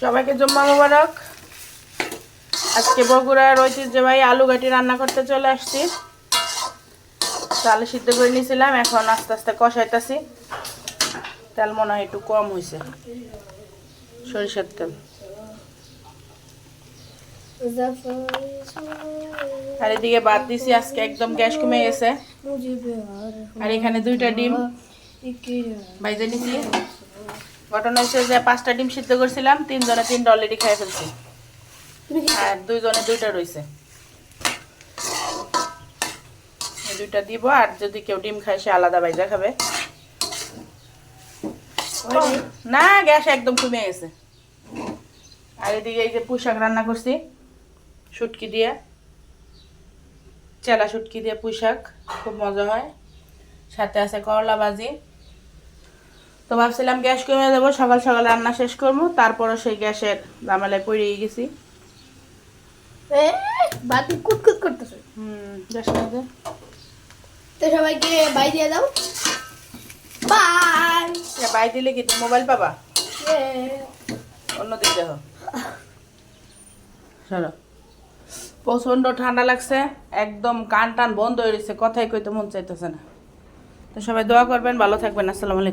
সবাইকে জুম্মা মোবারক। আজকে বগুড়ার ঐতিহ্যবাহী আলু ঘাটি রান্না করতে চলে আসছি। আলু সিদ্ধ করে নিয়েছিলাম, এখন আস্তে আস্তে কষাইতেছি। তেল মনে হয় একটু কম হয়েছে, সরিষার তেল। আর এদিকে বাদ দিছি, আজকে একদম গ্যাস কমে গেছে। আর এখানে 2টা ডিম ভাইজে নিছি। ঘটনা হচ্ছে যে 5টা ডিম সিদ্ধ করছিলাম, 3 জনে 3টা অলরেডি খেয়ে ফেলছি, আর 2 জনে 2টা রয়েছে। 2টা দিব, আর যদি কেউ ডিম খায় সে আলাদা ভাইজা খাবে। না, গ্যাস একদম কমে গেছে। আর এদিকে এই যে পুঁইশাক রান্না করছি শুটকি দিয়ে, চেলা শুটকি দিয়ে পুঁইশাক, খুব মজা হয়। সাথে আছে করলা ভাজি। তো ভাবছিলাম গ্যাস কমে দেবো, সকাল সকাল রান্না শেষ করবো, তারপরে সেই গ্যাসের জামেলায় পড়ে গেছি। বাতি কুটকুট করতেছে। গ্যাস মধ্যে তো সবাইকে বাই দিয়ে দাও। বাই। বাই দিলে কি তুমি মোবাইল পাবা? অন্য দিক দেখো। চলো, প্রচন্ড ঠান্ডা লাগছে, একদম কান টান বন্ধ হয়ে গেছে, কথাই কইতে মন চাইতেছে না। তো সবাই দোয়া করবেন, ভালো থাকবেন। আসসালামু আলাইকুম।